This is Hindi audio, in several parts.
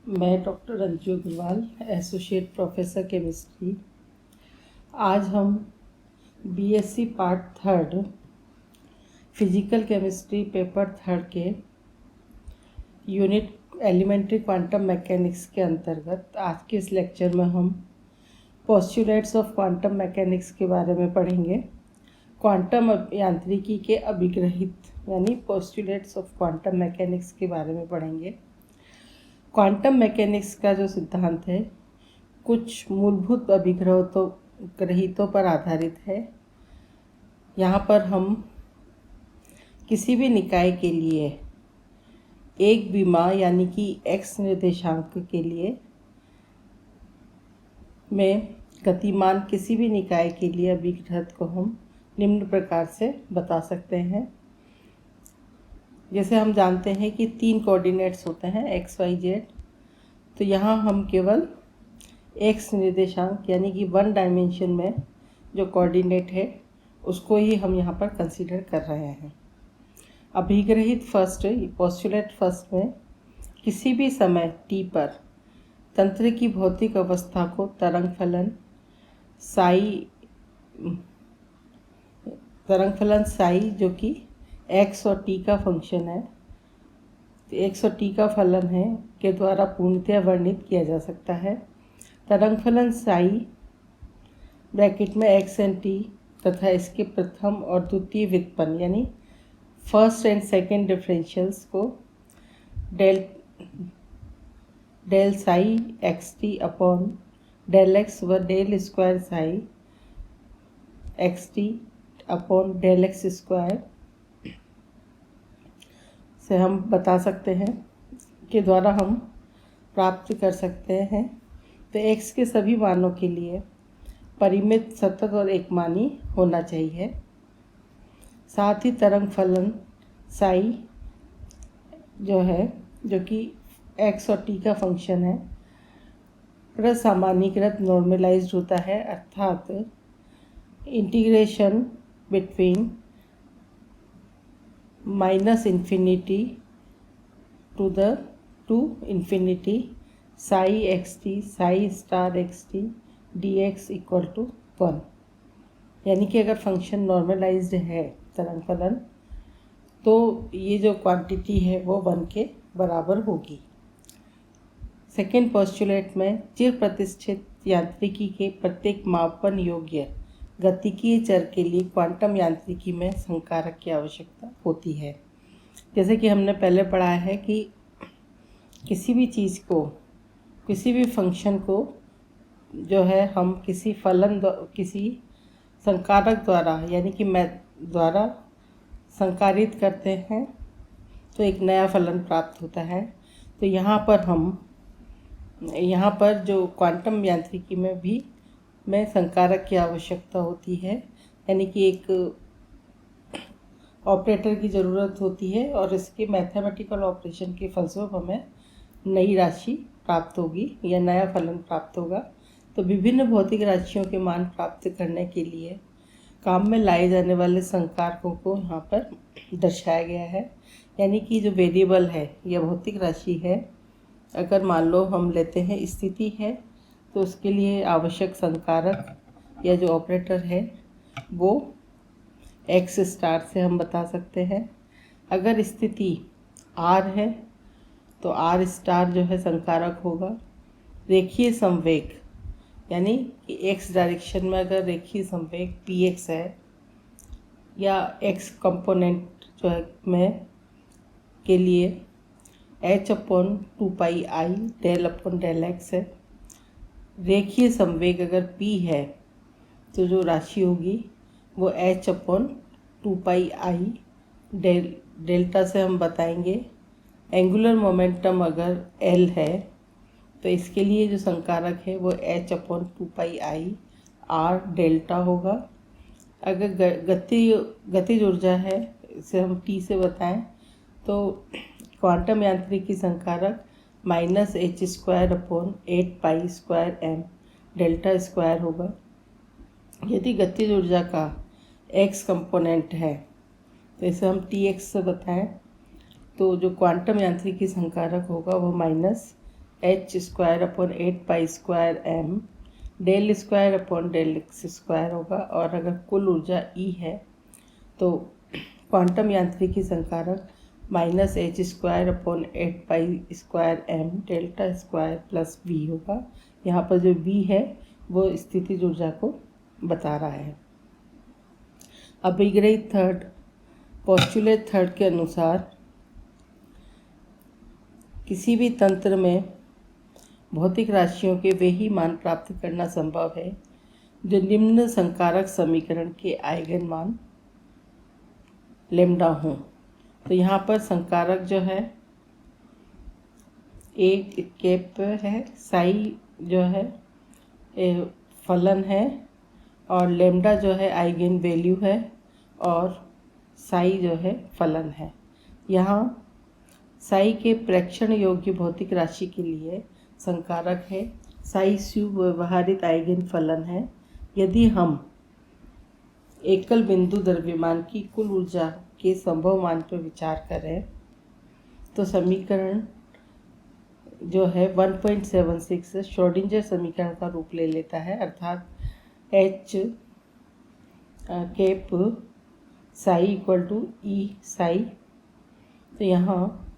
मैं doctor Anju Agarwal, associate professor chemistry. आज हम BSc part third physical chemistry paper third के यूनिट एलिमेंट्री क्वांटम मैकेनिक्स के अंतर्गत आज के इस लेक्चर में हम पोस्टुलेट्स ऑफ क्वांटम मैकेनिक्स के बारे में पढ़ेंगे। क्वांटम यांत्रिकी के अभिग्रहित यानी पोस्टुलेट्स ऑफ क्वांटम मैकेनिक्स के बारे में पढ़ेंगे। क्वांटम मैकेनिक्स का जो सिद्धांत है कुछ मूलभूत अभिग्रहितों पर आधारित है। यहाँ पर हम किसी भी निकाय के लिए एक विमा यानी कि x निर्देशांक के लिए में गतिमान किसी भी निकाय के लिए अभिग्रहित को हम निम्न प्रकार से बता सकते हैं। जैसे हम जानते हैं कि 3 कोऑर्डिनेट्स होते हैं x, y, z। तो यहाँ हम केवल x निर्देशांक यानी कि 1 डायमेंशन में जो कोऑर्डिनेट है उसको ही हम यहाँ पर कंसीडर कर रहे हैं। अभिग्रहित पोस्टुलेट फर्स्ट में किसी भी समय t पर तंत्र की भौतिक अवस्था को तरंग फलन साई जो कि x और t का फंक्शन है, x और t का फलन है के द्वारा पूर्णतया वर्णित किया जा सकता है। तरंग फलन साई ब्रैकेट में x एंड t तथा इसके प्रथम और द्वितीय व्युत्पन्न यानी फर्स्ट एंड सेकेंड डिफरेंशियल्स को del psi x t upon del x व del square psi x t upon del x square से हम बता सकते हैं के द्वारा हम प्राप्त कर सकते हैं। तो x के सभी मानों के लिए परिमित, सतत और एकमानी होना चाहिए। साथ ही तरंग फलन साई जो कि x और t का फंक्शन है प्रसामान्यीकृत नॉर्मलाइज्ड होता है, अर्थात integration between -infinity to infinity psi x t psi star x t d x equal to 1। यानी कि अगर फंक्शन नॉर्मलाइज्ड है तरंग फलन तो ये जो क्वांटिटी है वो 1 के बराबर होगी। सेकेंड पोस्टुलेट में चिर प्रतिष्ठित यांत्रिकी के प्रत्येक मापन योग्य गतिकीय चर के लिए क्वांटम यांत्रिकी में संकारक की आवश्यकता होती है। जैसे कि हमने पहले पढ़ा है कि किसी भी चीज़ को, किसी भी फंक्शन को जो है हम किसी संकारक द्वारा यानी कि द्वारा संकारित करते हैं तो एक नया फलन प्राप्त होता है। तो यहाँ पर जो क्वांटम यांत्रिकी में संकारक की आवश्यकता होती है, यानी कि एक ऑपरेटर की ज़रूरत होती है और इसके मैथमेटिकल ऑपरेशन के फलस्वरूप हमें नई राशि प्राप्त होगी या नया फलन प्राप्त होगा। तो विभिन्न भौतिक राशियों के मान प्राप्त करने के लिए काम में लाए जाने वाले संकारकों को यहाँ पर दर्शाया गया है। यानी कि जो वेरिएबल है या भौतिक राशि है, अगर मान लो हम लेते हैं स्थिति है तो उसके लिए आवश्यक संकारक या जो ऑपरेटर है वो x स्टार से हम बता सकते हैं। अगर स्थिति r है तो r स्टार जो है संकारक होगा। रेखीय संवेग यानी कि x डायरेक्शन में अगर रेखीय संवेग px है या x कंपोनेंट जो है में के लिए h/2πi डेल x है। रेखीय संवेग अगर p है तो जो राशि होगी वो h/2πi डेल्टा से हम बताएंगे। एंगुलर मोमेंटम अगर l है तो इसके लिए जो संकारक है वो h/2πi r डेल्टा होगा। अगर गतिज ऊर्जा है, इसे हम t से बताएं तो क्वांटम यांत्रिकी संकारक -h²/8π² डेल्टा स्क्वायर होगा। यदि गतिज ऊर्जा का x कंपोनेंट है तो इसे हम tx से बताएं तो जो क्वांटम यांत्रिकी संकारक होगा वो H square upon 8π² m del square upon del x square होगा। और अगर कुल ऊर्जा ई है तो क्वांटम यांत्रिकी संकारक -h² अपॉन 8π² m delta square plus v होगा। यहाँ पर जो v है वो स्थितिज ऊर्जा को बता रहा है। अभिग्रहित थर्ड पोस्टुलेट थर्ड के अनुसार किसी भी तंत्र में भौतिक राशियों के वे ही मान प्राप्त करना संभव है जो निम्न संकारक समीकरण के आइगन मान लेम्डा हों। तो यहाँ पर संकारक जो है एक केप है, साई जो है फलन है, और लेम्डा जो है आइगन वैल्यू है, और साई जो है फलन है। यहाँ साई के प्रेक्षण योग्य भौतिक राशि के लिए संकारक है साई सुव्यवहारित आइगन फलन है। यदि हम एकल बिंदु द्रव्यमान की कुल ऊर्जा के संभव मान पर विचार करें तो समीकरण जो है 1.76 श्रोडिंगर समीकरण का रूप ले लेता है, अर्थात H cap psi equal to E psi. तो यहाँ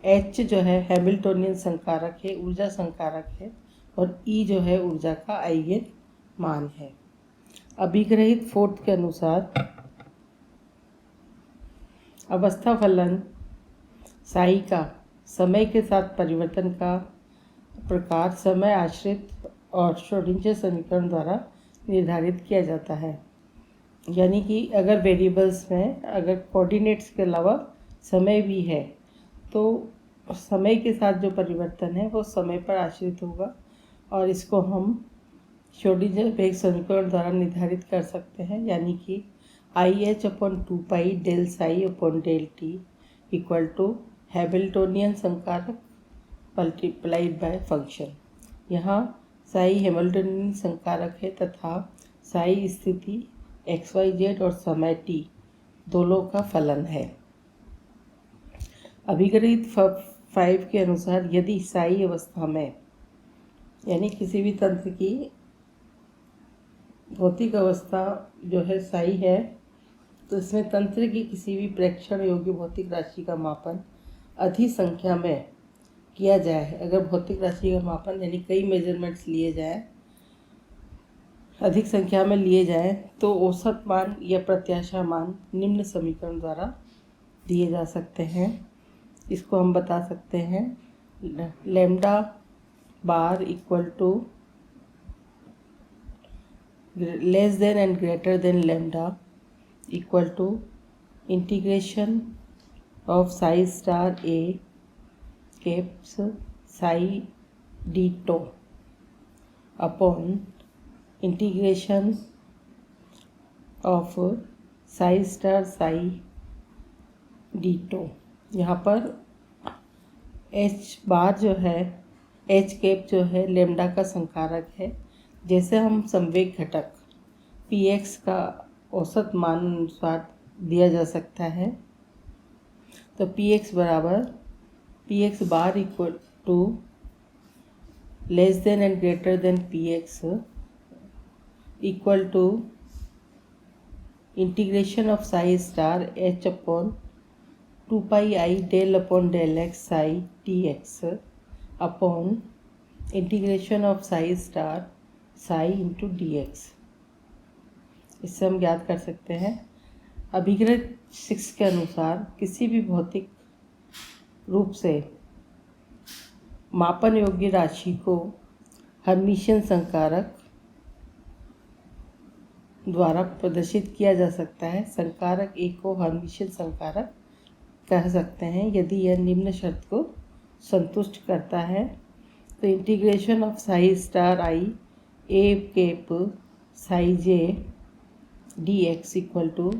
एच जो है हैमिल्टोनियन संकारक है, ऊर्जा संकारक है, और ई जो है ऊर्जा का आइगन मान है। अभिग्रहित फोर्थ के अनुसार अवस्था फलन साई का समय के साथ परिवर्तन का प्रकार समय आश्रित और श्रोडिंगर समीकरण द्वारा निर्धारित किया जाता है। यानी कि अगर वेरिएबल्स में अगर कोऑर्डिनेट्स के अलावा समय भी है तो समय के साथ जो परिवर्तन है वो समय पर आश्रित होगा, और इसको हम श्रोडिंगर वेग समीकरण द्वारा निर्धारित कर सकते हैं। यानी कि IH/2π del psi upon del t equal to Hamiltonian संकारक मल्टीप्लाइड बाय फंक्शन। यहाँ साई हैमिल्टोनियन संकारक है तथा साई स्थिति XYZ और समय t दोनों का फलन है। अभिग्रहित 5 के अनुसार यदि साई अवस्था में यानी किसी भी तंत्र की भौतिक अवस्था जो है साई है तो इसमें तंत्र की किसी भी प्रेक्षण योग्य भौतिक राशि का मापन अधिक संख्या में किया जाए। अगर भौतिक राशि का मापन यानी कई मेजरमेंट्स लिए जाए, अधिक संख्या में लिए जाए, तो औसत मान या प्रत्याशा मान निम्न समीकरण द्वारा दिए जा सकते हैं। इसको हम बता सकते हैं lambda bar equal to less than and greater than lambda equal to integration of psi star a caps psi d tau upon integration of psi star psi d tau. यहाँ पर एच बार जो है एच केप जो है लेम्डा का संकारक है। जैसे हम संवेग घटक px का औसत मान अनुसार दिया जा सकता है, तो px बराबर px bar equal to less than and greater than px equal to integration of psi star h upon 2πi del upon del x psi dx upon integration of psi star psi into dx। इससे हम ज्ञात कर सकते हैं अभिग्रहित 6 के अनुसार किसी भी भौतिक रूप से मापन योग्य राशि को हर्मिशियन संकारक द्वारा प्रदर्शित किया जा सकता है। संकारक ए को हर्मिशियन संकारक कह सकते हैं यदि यह निम्न शर्त को संतुष्ट करता है। तो integration of psi star i a cap psi j d x equal to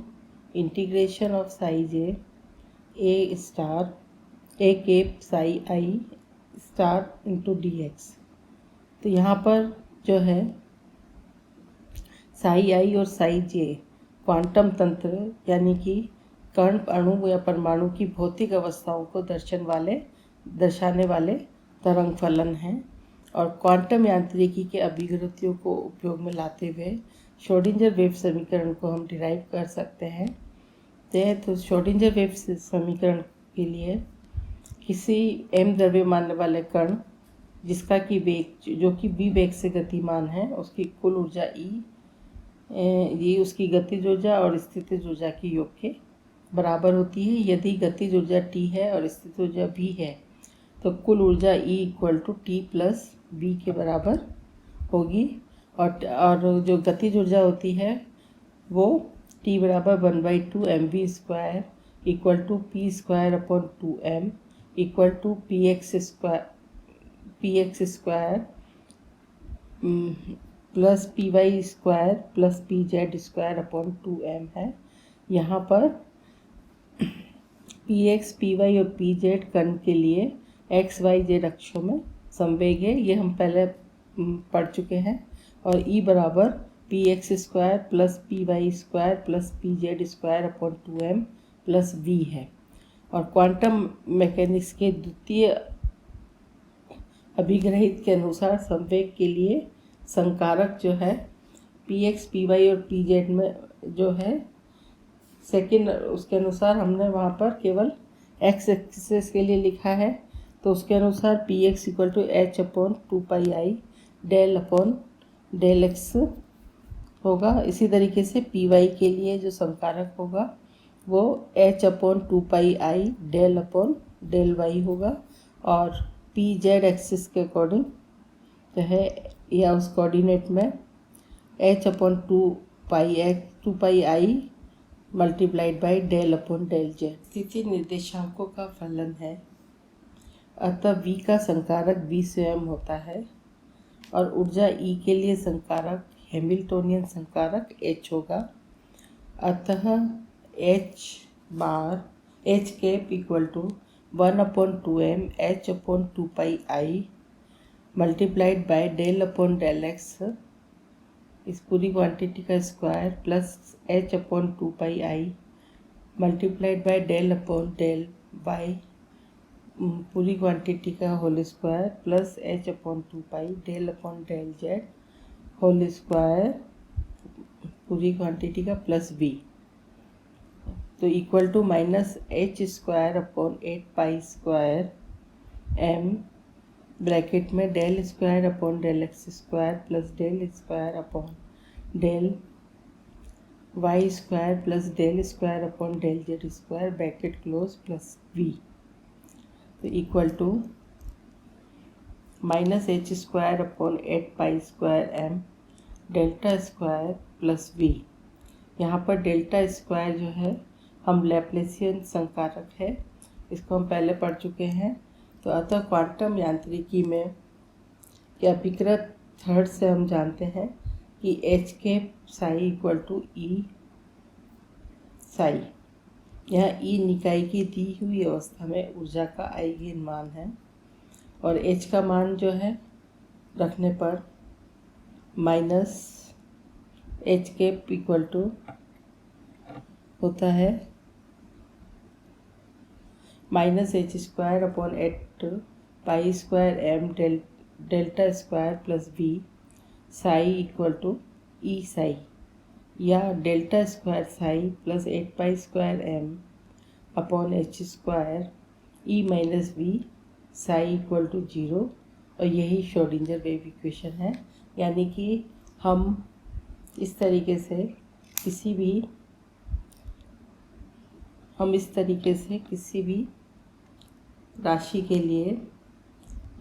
integration of psi j a star a cap psi i star into d x. तो यहाँ पर जो है साई आई और साई जे क्वांटम तंत्र यानी कि कण अणु या परमाणु की भौतिक अवस्थाओं को दर्शाने वाले तरंग फलन है और क्वांटम यांत्रिकी के अभिव्यक्तियों को उपयोग में लाते हुए श्रोडिंगर वेव समीकरण को हम डिराइव कर सकते हैं। तो श्रोडिंगर वेव समीकरण के लिए किसी m द्रव्यमान वाले कण जिसका कि वेग जो कि v वेग से गतिमान है उसकी कुल ऊर्जा E ये उसकी गतिज ऊर्जा और स्थितिज ऊर्जा के योग के बराबर होती है। यदि गतिज ऊर्जा T है और स्थितिज ऊर्जा V है तो कुल ऊर्जा E = T + V के बराबर होगी और जो गतिज ऊर्जा होती है वो T = 1/2 mv² = p²/2m = px² plus py² plus pz² है। यहाँ पर px, py और pz कण के लिए x, y, z अक्षों में संवेग है, ये हम पहले पढ़ चुके हैं। और E बराबर px² plus py² plus pz² plus v है। और क्वांटम मैकेनिक्स के द्वितीय अभिग्रहित के अनुसार संवेग के लिए संकारक जो है px, py और pz में जो है सेकेंड, उसके अनुसार हमने वहाँ पर केवल x एक्सिस के लिए लिखा है। तो उसके अनुसार px = h/2πi del/x होगा। इसी तरीके से py के लिए जो संकारक होगा वो h/2πi del/y होगा और pz एक्सिस के अकॉर्डिंग जो है या उस कोऑर्डिनेट में h/2πi × del/z स्थिति निर्देशांकों का फलन है। अतः v का संकारक v स्वयं होता है और ऊर्जा E के लिए संकारक हैमिल्टोनियन संकारक h होगा। अतः h = 1/2m h/2πi del/x इस पूरी क्वांटिटी का स्क्वायर प्लस h/2πi del/y पूरी क्वांटिटी का whole square plus h/2πi del/z whole square पूरी क्वांटिटी का प्लस v तो equal to -h² m bracket में del² plus del² plus del² bracket close plus v तो equal to -h² delta plus v। यहाँ पर डेल्टा² जो है हम लैप्लेसियन संकारक है, इसको हम पहले पढ़ चुके हैं। तो अतः क्वांटम यांत्रिकी में के अभिकृत थर्ड से हम जानते हैं कि h के psi = E psi। यहाँ E निकाय की दी हुई अवस्था में ऊर्जा का आइगन मान है और h का मान जो है रखने पर -h होता है -h²/8π² del/² plus v psi = E psi या डेल्टा² psi plus 8π² m/h² E - v psi = 0 और यही श्रोडिंगर वेव इक्वेशन है। यानी कि हम इस तरीके से किसी भी राशि के लिए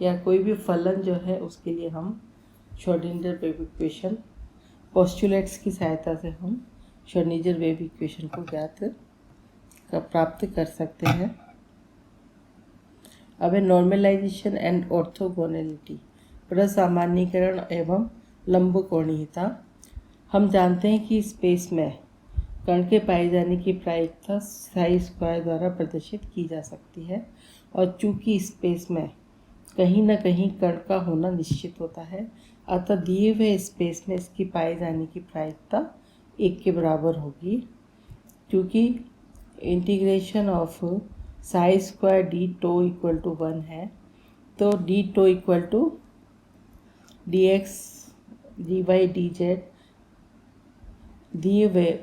या कोई भी फलन जो है उसके लिए हम श्रोडिंगर वेव इक्वेशन पोस्टुलेट्स की सहायता से हम श्रोडिंगर वेव इक्वेशन को प्राप्त कर सकते हैं। अब नॉर्मलाइजेशन एंड ऑर्थोगोनैलिटी प्रसामान्यीकरण एवं लंबकोणीयता। हम जानते हैं कि स्पेस में कण के पाए जाने की प्रायिकता psi² द्वारा प्रदर्शित की जा सकती है और चूंकि स्पेस में कहीं न कहीं कण का होना निश्चित होता है, अतः दिए हुए स्पेस में इसकी पाए जाने की प्रायिकता 1 के बराबर होगी। क्योंकि इंटीग्रेशन ऑफ psi² d τ = 1 है तो d tau equal to d x d y d z दिए हुए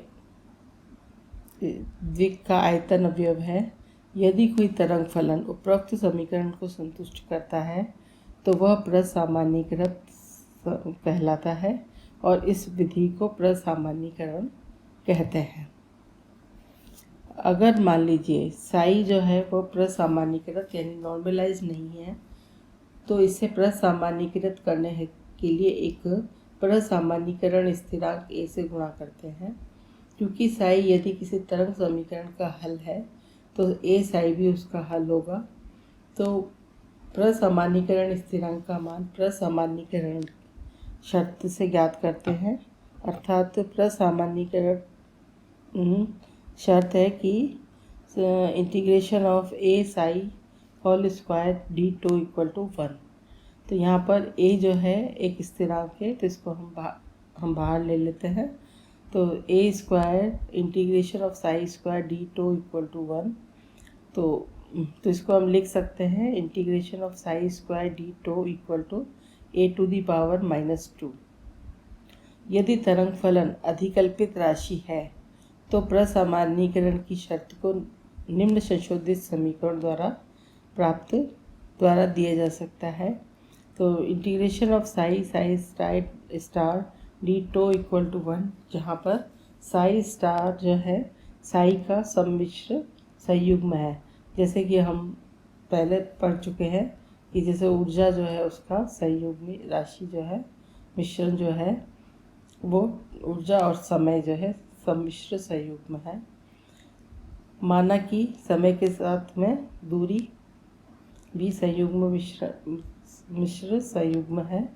द्विक का आयतन अवयव है। यदि कोई तरंग फलन उपरोक्त समीकरण को संतुष्ट करता है तो वह प्रसामान्यीकृत कहलाता है और इस विधि को प्रसामान्यीकरण कहते हैं। अगर मान लीजिए साई जो है वो प्रसामान्यीकृत यानी नॉर्मलाइज नहीं है तो इसे प्रसामान्यीकृत करने के लिए एक प्रसामान्यीकरण स्थिरांक ए से गुणा करते हैं। क्योंकि साई यदि किसी तरंग समीकरण का हल है तो ए साई भी उसका हल होगा। तो प्रसामान्यीकरण स्थिरांक का मान प्रसामान्यीकरण शर्त से ज्ञात करते हैं। अर्थात प्रसामान्यीकरण शर्त है कि integration of a psi whole square D tau equal to 1। तो यहाँ पर ए जो है एक स्थिरांक है तो इसको हम बाहर ले लेते हैं। तो A square integration of psi square D tau equal to 1। तो इसको हम लिख सकते हैं integration of psi square D tau equal to A to the power -2। यदि तरंग फलन अधिकल्पित राशि है तो प्रसामान्यीकरण की शर्त को निम्न संशोधित समीकरण द्वारा दिया जा सकता है। तो integration of psi star d tau equal to 1, जहाँ पर साई स्टार जो है साई का सम्मिश्र संयुग्म है। जैसे कि हम पहले पढ़ चुके हैं कि जैसे ऊर्जा जो है उसका संयुग्मी राशि जो है मिश्रण जो है वो ऊर्जा और समय जो है सम्मिश्र संयुग्म है। माना कि समय के साथ में दूरी भी संयुग्म मिश्र संयुग्म है।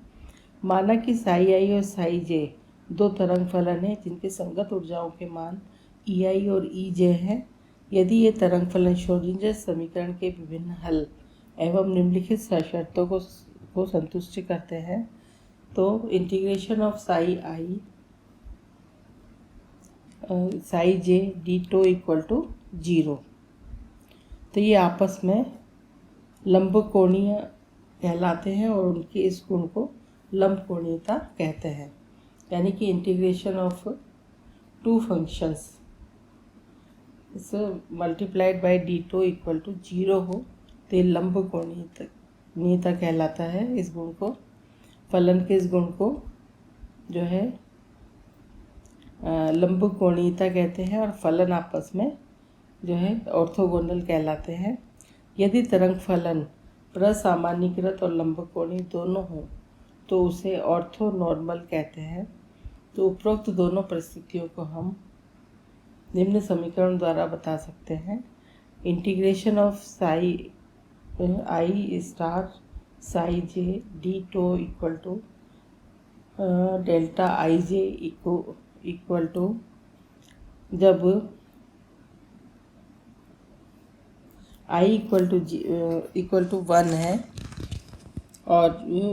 माना कि साई आई और साई जे दो तरंग फलन हैं जिनके संगत ऊर्जाओं के मान ई आई और ई जे हैं। यदि ये तरंग फलन श्रोडिंगर समीकरण के विभिन्न हल एवं निम्नलिखित शर्तों को संतुष्ट करते हैं तो integration of psi j d tau equal to 0। तो ये आपस में लंबकोणीय कहलाते हैं और उनके इस गुण को लंबकोणीयता कहते हैं। यानी कि integration of two functions is multiplied by d tau equal to 0 हो तो ये लंबकोणीयता कहलाता है। इस गुण को फलन के इस गुण को जो है लंबकोणीयता कहते हैं और फलन आपस में जो है ऑर्थोगोनल कहलाते हैं। यदि तरंग फलन प्रसामान्यीकृत और लंबकोणीय दोनों हों तो उसे ऑर्थोनॉर्मल कहते हैं। तो उपरोक्त दोनों परिस्थितियों को हम निम्न समीकरण द्वारा बता सकते हैं। Integration of psi i star psi j d tau equal to delta i j equal to जब आई इक्वल टू 1 है और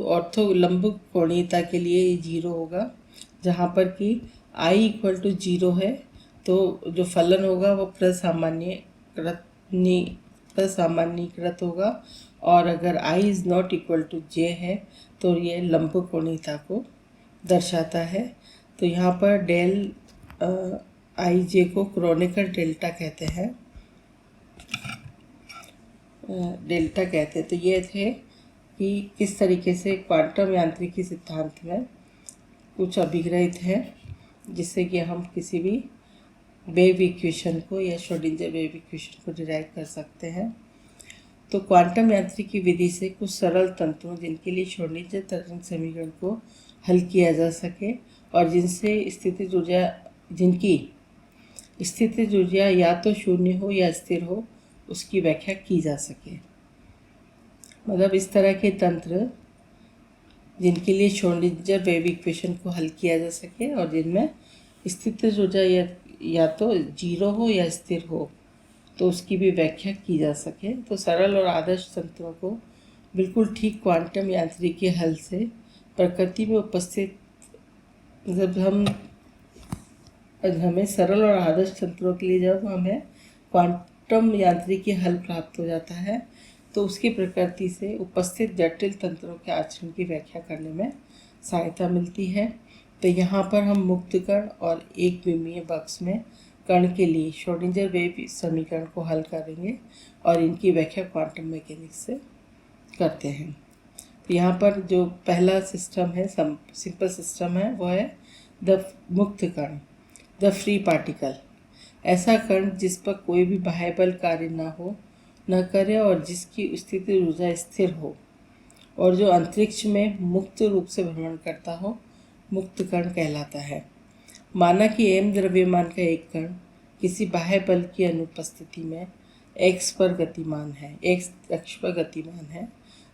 ऑर्थो लंबकोणीयता के लिए ये 0 होगा। जहाँ पर कि आई इक्वल टू 0 है तो जो फलन होगा वो प्रसामान्यीकृत होगा और अगर I is not equal to जे है तो ये लंबकोणीयता को दर्शाता है। तो यहाँ पर डेल आई जे को क्रोनिकल डेल्टा कहते हैं। तो ये थे कि किस तरीके से क्वांटम यांत्रिकी सिद्धांत में कुछ अभिग्रहित हैं जिससे कि हम किसी भी वेव इक्वेशन को या श्रोडिंगर वेव इक्वेशन को डिराइव कर सकते हैं। तो क्वांटम यांत्रिकी विधि से कुछ सरल तंत्रों जिनके लिए श्रोडिंगर तरंग समीकरण को हल किया जा सके और जिनकी स्थितिज ऊर्जा या तो शून्य हो या स्थिर हो उसकी व्याख्या की जा सके। मतलब इस तरह के तंत्र जिनके लिए श्रोडिंगर वेव इक्वेशन को हल किया जा सके और जिनमें स्थितिज ऊर्जा या तो 0 हो या स्थिर हो तो उसकी भी व्याख्या की जा सके। तो सरल और आदर्श तंत्रों को बिल्कुल ठीक क्वांटम यांत्रिकी हल से प्रकृति में उपस्थित जब हमें सरल और आदर्श तंत्रों के लिए जब हमें क्वांटम यांत्रिकी हल प्राप्त हो जाता है तो उसकी प्रकृति से उपस्थित जटिल तंत्रों के आचरण की व्याख्या करने में सहायता मिलती है। तो यहाँ पर हम मुक्त कण और एक विमीय बक्स में कण के लिए श्रोडिंगर वेव समीकरण को हल करेंगे और इनकी व्याख्या क्वांटम मैकेनिक्स से करते हैं। तो यहाँ पर जो पहला सिस्टम है, सिंपल सिस्टम है, वो है द मुक्त कण, द फ्री पार्टिकल। ऐसा कण जिस पर कोई भी बाह्य बल कार्य न करे और जिसकी स्थिति ऊर्जा स्थिर हो और जो अंतरिक्ष में मुक्त रूप से भ्रमण करता हो, मुक्त कण कहलाता है। माना कि m द्रव्यमान का एक कण किसी बाह्य बल की अनुपस्थिति में x पर गतिमान है, x अक्ष पर गतिमान है।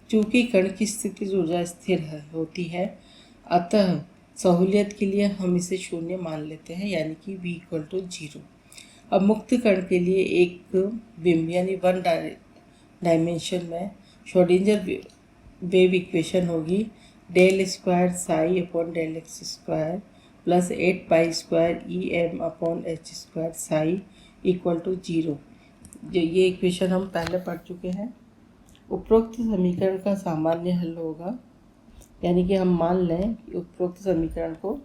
चूँकि कण की स्थिति ऊर्जा स्थिर होती है, अतः सहूलियत के लिए हम इसे शून्य मान लेते हैं, यानी कि v = 0। अब मुक्त कण के लिए एक बिंब यानी वन डायमेंशन में श्रोडिंगर वेव इक्वेशन होगी ∇2ψ/∇x² + 8π2Em/h² ψ = 0। ये इक्वेशन हम पहले पढ़ चुके हैं। उपरोक्त समीकरण का सामान्य हल होगा, यानी कि हम मान लें कि उपरोक्त समीकरण को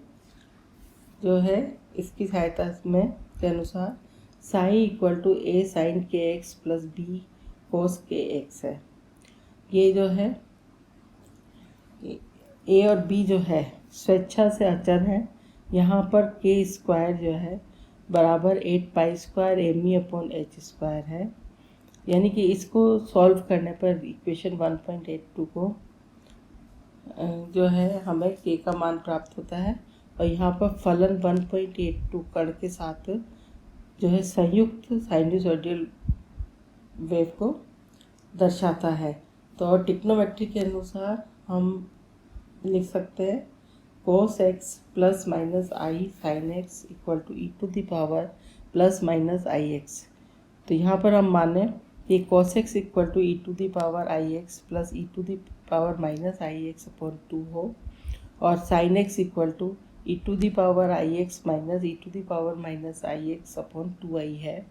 जो है इसकी सहायता में के अनुसार ψ = a sin kx + b cos kx है। ये जो है a और b जो है स्वेच्छा से अचर है। यहाँ पर k² जो है बराबर 8π2Me/h² है, यानी कि इसको सॉल्व करने पर इक्वेशन 1.82 को जो है हमें k का मान प्राप्त होता है। और यहाँ पर फलन 1.82 कण के साथ जो है संयुक्त साइनसॉइडल वेव को दर्शाता है। तो ट्रिग्नोमेट्री के अनुसार हम लिख सकते हैं cos x + -i sin x = e⁻ ± ix। तो यहाँ पर हम माने कि cos x = e⁻ ix + e⁻ -ix/2 हो और sin x = e⁻ ix - e⁻ ix/2i है।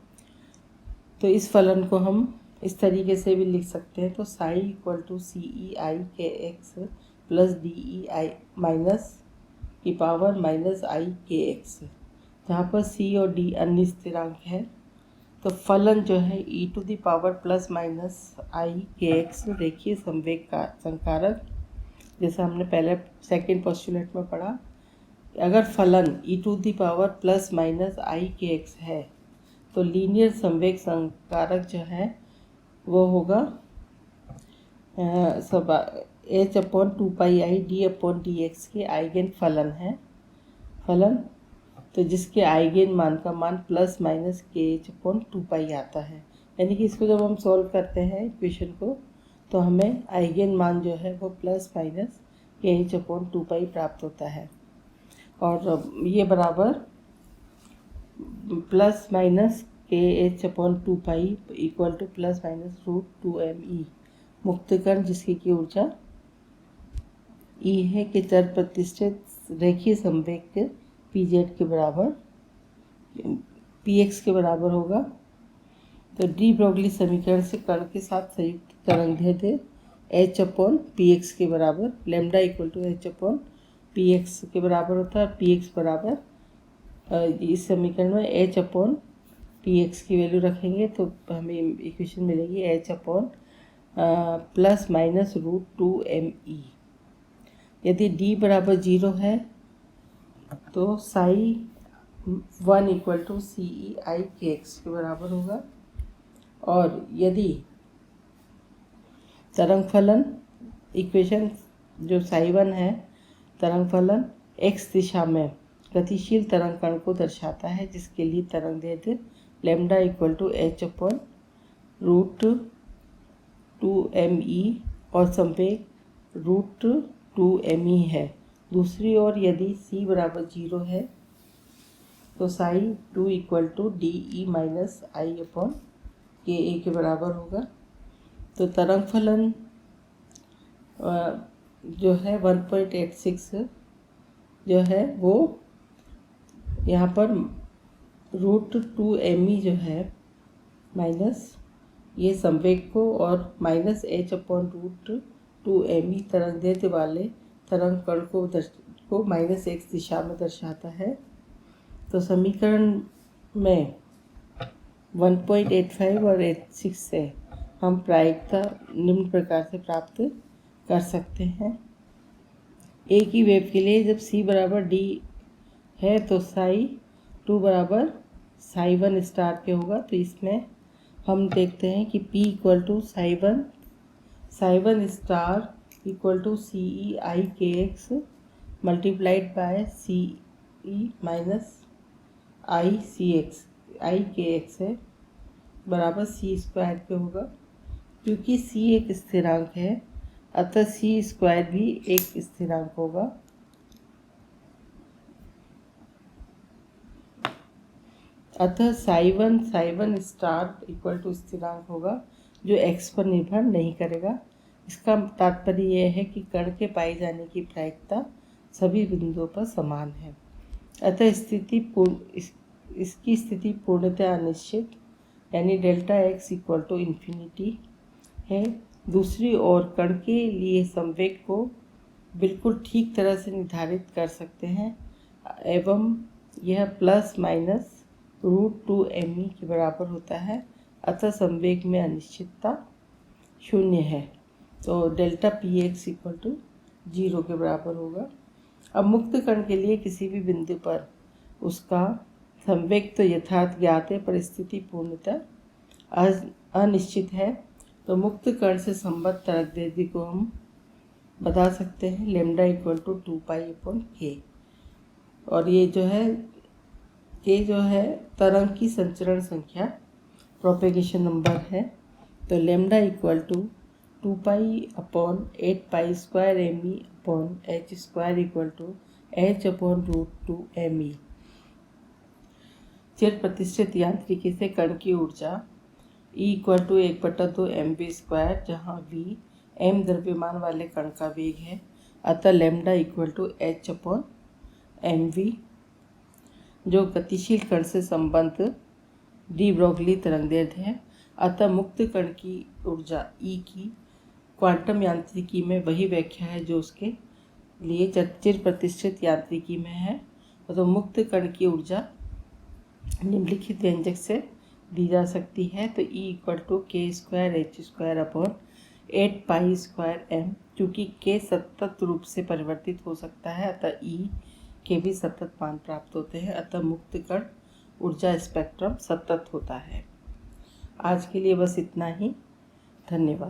तो इस फलन को हम इस तरीके से भी लिख सकते हैं। तो ψ = CEI kx + DEI - e⁻ -i kx, जहाँ पर C और D अन्य स्थिरांक है। तो फलन जो है e⁻ ± i kx रेखीय संवेग का संकारक, जैसे हमने पहले सेकंड पोस्टुलेट में पढ़ा। अगर फलन e⁻ ± i kx है तो लीनियर संवेग संकारक जो है वो होगा h/2πi d/dx के आइगेन फलन है तो जिसके आइगेन मान का मान ± kh/2π आता है। यानी कि इसको जब हम सॉल्व करते हैं इक्वेशन को, तो हमें आइगेन मान जो है वो ± kh/2π प्राप्त होता है। और ये बराबर ± kh/2π = ±√2me। मुक्त कण जिसकी की ऊर्जा E है कि चर प्रतिष्ठित रेखीय संवेग के pz के बराबर px के बराबर होगा। तो डी ब्रोगली समीकरण से कण के साथ संयुक्त तरंगदैर्ध्य h/px के बराबर लैम्डा = h/px के बराबर होता है। px बराबर इस समीकरण में h/px की वैल्यू रखेंगे तो हमें इक्वेशन मिलेगी h ±√2me। यदि d बराबर 0 है तो ψ 1 = CEI kx के बराबर होगा। और यदि तरंग फलन इक्वेशन जो ψ1 है, तरंग फलन x दिशा में गतिशील तरंग कण को दर्शाता है, जिसके लिए तरंगदैर्ध्य लैम्डा = h/√2me और संवेग √2me है। दूसरी ओर यदि c बराबर 0 है तो ψ 2 = DE - i/ka के बराबर होगा। तो तरंग फलन जो है 1.86 जो है वो यहाँ पर √2me जो है ये संवेग को और -h/√2m तरंगदैर्ध्य वाले तरंग कण को -x दिशा में दर्शाता है। तो समीकरण में 1.85 और 86 से हम प्रायिकता निम्न प्रकार से प्राप्त कर सकते हैं। एक ही वेव के लिए जब c बराबर d है तो ψ2 बराबर ψ1 स्टार के होगा। तो इसमें हम देखते हैं कि p इक्वल टू ψ1 star equal to CE IKX multiplied by CE minus IKX है बराबर c² के होगा। क्योंकि c एक स्थिरांक है अतः c² भी एक स्थिरांक होगा। अतः ψ1 स्टार इक्वल टू स्थिरांक होगा जो x पर निर्भर नहीं करेगा। इसका तात्पर्य यह है कि कण के पाए जाने की प्रायिकता सभी बिंदुओं पर समान है। अतः इसकी स्थिति पूर्णतः अनिश्चित यानी Δx इक्वल टू इन्फिनिटी है। दूसरी ओर कण के लिए संवेग को बिल्कुल ठीक तरह से निर्धारित कर सकते हैं एवं यह ±√2me के बराबर होता है। अतः संवेग में अनिश्चितता 0 है। तो Δpx इक्वल टू 0 के बराबर होगा। अब मुक्त कण के लिए किसी भी बिंदु पर उसका संवेग तो यथार्थ ज्ञात है पर स्थिति पूर्णतः अनिश्चित है। तो मुक्त कण से संबद्ध तरंगदैर्ध्य को हम बता सकते हैं लैम्डा इक्वल टू 2π/k। और ये जो है k जो है तरंग की संचरण संख्या प्रोपेगेशन नंबर है। तो lambda equal to 2π/8π² equal to h/√2me। चिर प्रतिष्ठित यांत्रिकी से कण की ऊर्जा E इक्वल टू 1/2 mv², जहाँ v m द्रव्यमान वाले कण का वेग है। अतः लैम्डा इक्वल टू h/mv जो गतिशील कण से संबद्ध डी ब्रोगली तरंगदैर्ध्य है। अतः मुक्त कण की ऊर्जा E की क्वांटम यांत्रिकी में वही व्याख्या है जो उसके लिए चिर प्रतिष्ठित यांत्रिकी में है। तो मुक्त कण की ऊर्जा निम्नलिखित व्यंजक से दी जा सकती है। तो E इक्वल टू k²h²/8π²m। चूँकि k सतत रूप से परिवर्तित हो सकता है अतः E के भी सतत मान प्राप्त होते हैं। अतः मुक्त कण ऊर्जा स्पेक्ट्रम सतत होता है। आज के लिए बस इतना ही। धन्यवाद।